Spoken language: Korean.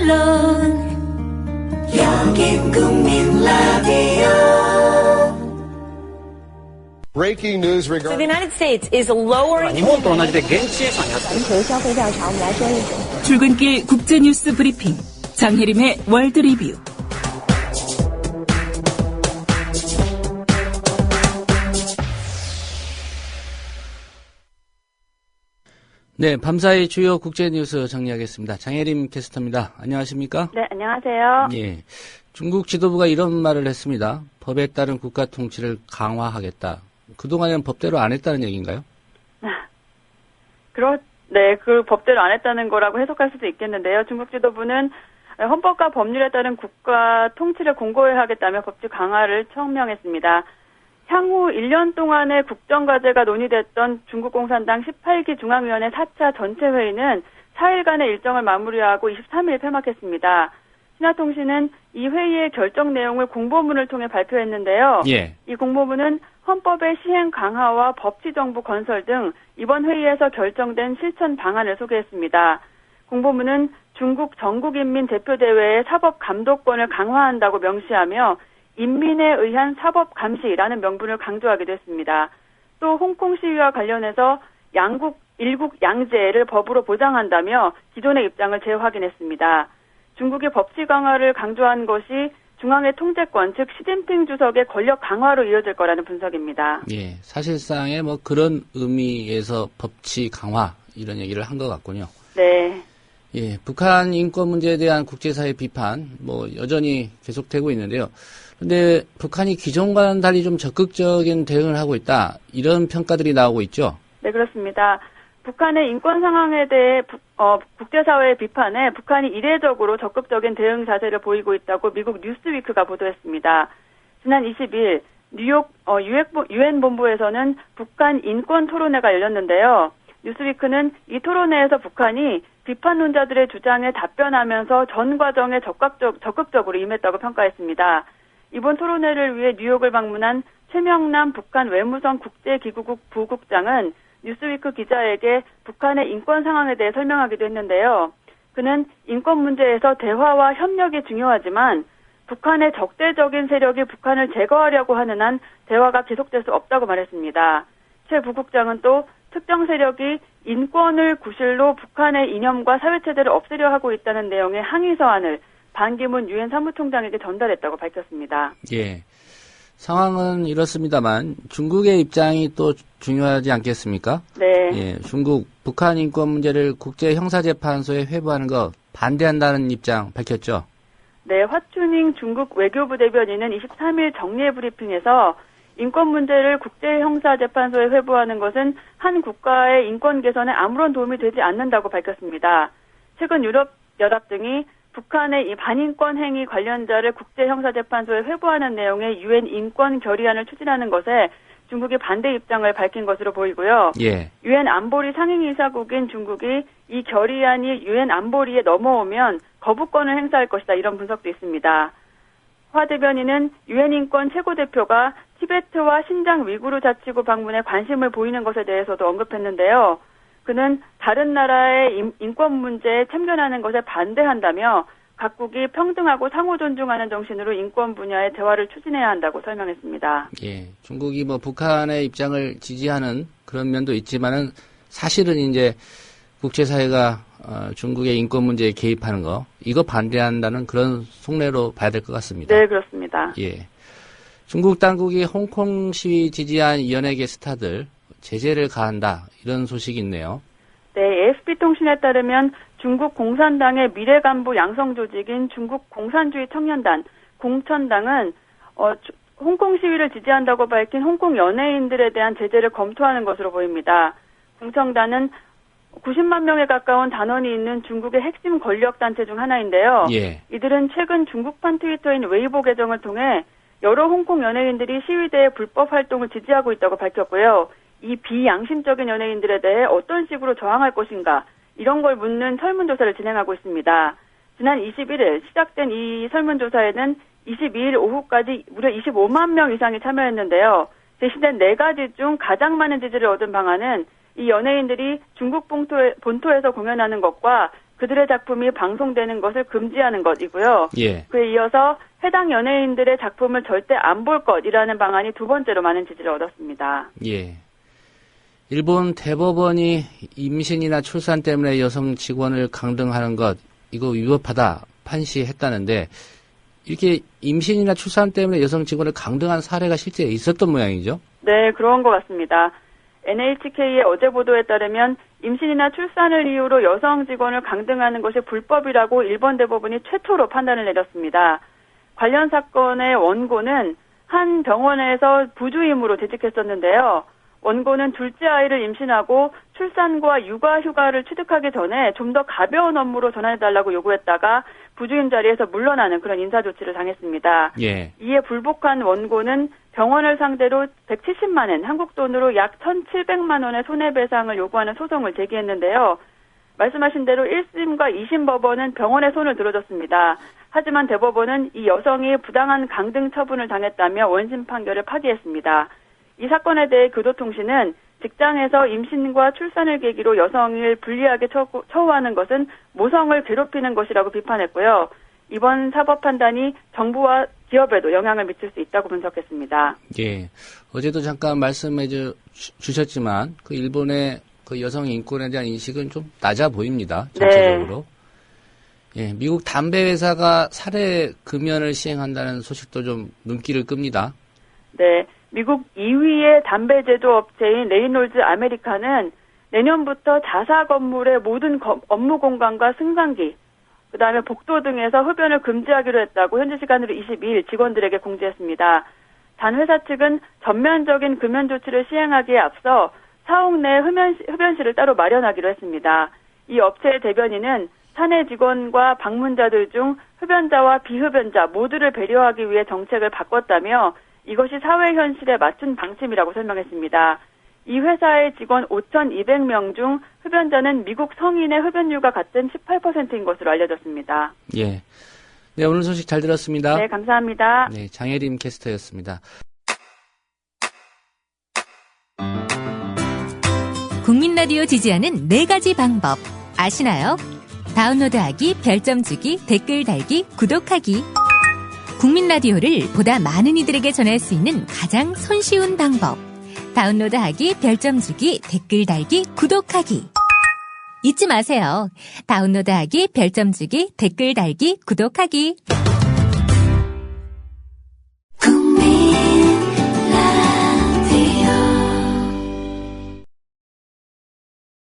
물론 여긴 국민 라디오. Breaking news So regarding the United States is lowering. 출근길 국제뉴스 브리핑 장혜림의 월드 리뷰. 네, 밤사이 주요 국제뉴스 정리하겠습니다. 장혜림 캐스터입니다. 안녕하십니까? 네, 안녕하세요. 예, 중국 지도부가 이런 말을 했습니다. 법에 따른 국가 통치를 강화하겠다. 그동안에는 법대로 안 했다는 얘기인가요? 네, 그 법대로 안 했다는 거라고 해석할 수도 있겠는데요. 중국 지도부는 헌법과 법률에 따른 국가 통치를 공고히 하겠다며 법치 강화를 청명했습니다. 향후 1년 동안의 국정과제가 논의됐던 중국 공산당 18기 중앙위원회 4차 전체회의는 4일간의 일정을 마무리하고 23일 폐막했습니다. 신화통신은 이 회의의 결정 내용을 공보문을 통해 발표했는데요. 예. 이 공보문은 헌법의 시행 강화와 법치정부 건설 등 이번 회의에서 결정된 실천 방안을 소개했습니다. 공보문은 중국 전국인민대표대회의 사법감독권을 강화한다고 명시하며 인민에 의한 사법감시라는 명분을 강조하기도 했습니다. 또 홍콩 시위와 관련해서 일국 양제를 법으로 보장한다며 기존의 입장을 재확인했습니다. 중국의 법치 강화를 강조한 것이 중앙의 통제권, 즉 시진핑 주석의 권력 강화로 이어질 거라는 분석입니다. 예, 사실상의 뭐 그런 의미에서 법치 강화 이런 얘기를 한 것 같군요. 네. 예, 북한 인권 문제에 대한 국제사회 비판 뭐 여전히 계속되고 있는데요. 그런데 북한이 기존과는 달리 좀 적극적인 대응을 하고 있다. 이런 평가들이 나오고 있죠. 네, 그렇습니다. 북한의 인권 상황에 대해 국제사회의 비판에 북한이 이례적으로 적극적인 대응 자세를 보이고 있다고 미국 뉴스위크가 보도했습니다. 지난 20일 뉴욕 유엔 본부에서는 북한 인권 토론회가 열렸는데요. 뉴스위크는 이 토론회에서 북한이 비판론자들의 주장에 답변하면서 전 과정에 적극적으로 임했다고 평가했습니다. 이번 토론회를 위해 뉴욕을 방문한 최명남 북한 외무성 국제기구국 부국장은 뉴스위크 기자에게 북한의 인권 상황에 대해 설명하기도 했는데요. 그는 인권 문제에서 대화와 협력이 중요하지만 북한의 적대적인 세력이 북한을 제거하려고 하는 한 대화가 계속될 수 없다고 말했습니다. 최 부국장은 또 특정 세력이 인권을 구실로 북한의 이념과 사회체제를 없애려 하고 있다는 내용의 항의 서한을 반기문 유엔 사무총장에게 전달했다고 밝혔습니다. 예, 상황은 이렇습니다만 중국의 입장이 또 중요하지 않겠습니까? 네. 예, 중국 북한 인권 문제를 국제형사재판소에 회부하는 거 반대한다는 입장 밝혔죠? 네, 화춘잉 중국 외교부 대변인은 23일 정례 브리핑에서 인권 문제를 국제형사재판소에 회부하는 것은 한 국가의 인권 개선에 아무런 도움이 되지 않는다고 밝혔습니다. 최근 유럽연합 등이 북한의 이 반인권 행위 관련자를 국제형사재판소에 회부하는 내용의 유엔 인권 결의안을 추진하는 것에 중국이 반대 입장을 밝힌 것으로 보이고요. 예. 유엔 안보리 상임이사국인 중국이 이 결의안이 유엔 안보리에 넘어오면 거부권을 행사할 것이다 이런 분석도 있습니다. 화 대변인은 유엔 인권 최고대표가 티베트와 신장 위구르 자치구 방문에 관심을 보이는 것에 대해서도 언급했는데요. 그는 다른 나라의 인권 문제에 참견하는 것에 반대한다며 각국이 평등하고 상호 존중하는 정신으로 인권 분야의 대화를 추진해야 한다고 설명했습니다. 예, 중국이 뭐 북한의 입장을 지지하는 그런 면도 있지만은 사실은 이제 국제사회가 중국의 인권 문제에 개입하는 거 이거 반대한다는 그런 속내로 봐야 될 것 같습니다. 네, 그렇습니다. 예, 중국 당국이 홍콩 시위 지지한 연예계 스타들 제재를 가한다 이런 소식이 있네요. 네, AFP-통신에 따르면 중국 공산당의 미래 간부 양성 조직인 중국 공산주의 청년단 공천당은 홍콩 시위를 지지한다고 밝힌 홍콩 연예인들에 대한 제재를 검토하는 것으로 보입니다. 공천단은 90만 명에 가까운 단원이 있는 중국의 핵심 권력단체 중 하나인데요. 예. 이들은 최근 중국판 트위터인 웨이보 계정을 통해 여러 홍콩 연예인들이 시위대의 불법 활동을 지지하고 있다고 밝혔고요. 이 비양심적인 연예인들에 대해 어떤 식으로 저항할 것인가 이런 걸 묻는 설문조사를 진행하고 있습니다. 지난 21일 시작된 이 설문조사에는 22일 오후까지 무려 25만 명 이상이 참여했는데요. 제시된 4가지 중 가장 많은 지지를 얻은 방안은 이 연예인들이 중국 본토에서 공연하는 것과 그들의 작품이 방송되는 것을 금지하는 것이고요. 예. 그에 이어서 해당 연예인들의 작품을 절대 안 볼 것이라는 방안이 두 번째로 많은 지지를 얻었습니다. 예. 일본 대법원이 임신이나 출산 때문에 여성 직원을 강등하는 것, 이거 위법하다 판시했다는데, 이렇게 임신이나 출산 때문에 여성 직원을 강등한 사례가 실제 있었던 모양이죠? 네, 그런 것 같습니다. NHK의 어제 보도에 따르면 임신이나 출산을 이유로 여성 직원을 강등하는 것이 불법이라고 일본 대법원이 최초로 판단을 내렸습니다. 관련 사건의 원고는 한 병원에서 부주임으로 재직했었는데요. 원고는 둘째 아이를 임신하고 출산과 육아 휴가를 취득하기 전에 좀 더 가벼운 업무로 전환해달라고 요구했다가 부주임 자리에서 물러나는 그런 인사조치를 당했습니다. 예. 이에 불복한 원고는 병원을 상대로 170만 엔, 한국 돈으로 약 1,700만 원의 손해배상을 요구하는 소송을 제기했는데요. 말씀하신 대로 1심과 2심 법원은 병원의 손을 들어줬습니다. 하지만 대법원은 이 여성이 부당한 강등 처분을 당했다며 원심 판결을 파기했습니다. 이 사건에 대해 교도통신은 직장에서 임신과 출산을 계기로 여성을 불리하게 처우하는 것은 모성을 괴롭히는 것이라고 비판했고요. 이번 사법 판단이 정부와 기업에도 영향을 미칠 수 있다고 분석했습니다. 예. 어제도 잠깐 말씀해 주셨지만, 그 일본의 그 여성 인권에 대한 인식은 좀 낮아 보입니다. 전체적으로. 네. 예. 미국 담배 회사가 사례 금연을 시행한다는 소식도 좀 눈길을 끕니다. 네. 미국 2위의 담배 제조 업체인 레이놀즈 아메리카는 내년부터 자사 건물의 모든 업무 공간과 승강기, 그다음에 복도 등에서 흡연을 금지하기로 했다고 현지 시간으로 22일 직원들에게 공지했습니다. 단 회사 측은 전면적인 금연 조치를 시행하기에 앞서 사옥 내 흡연실을 따로 마련하기로 했습니다. 이 업체의 대변인은 사내 직원과 방문자들 중 흡연자와 비흡연자 모두를 배려하기 위해 정책을 바꿨다며 이것이 사회 현실에 맞춘 방침이라고 설명했습니다. 이 회사의 직원 5,200명 중 흡연자는 미국 성인의 흡연율과 같은 18%인 것으로 알려졌습니다. 예. 네, 오늘 소식 잘 들었습니다. 네, 감사합니다. 네, 장혜림 캐스터였습니다. 국민 라디오 지지하는 4가지 방법 아시나요? 다운로드하기, 별점 주기, 댓글 달기, 구독하기. 국민 라디오를 보다 많은 이들에게 전할 수 있는 가장 손쉬운 방법. 다운로드하기, 별점 주기, 댓글 달기, 구독하기. 잊지 마세요. 다운로드하기, 별점 주기, 댓글 달기, 구독하기.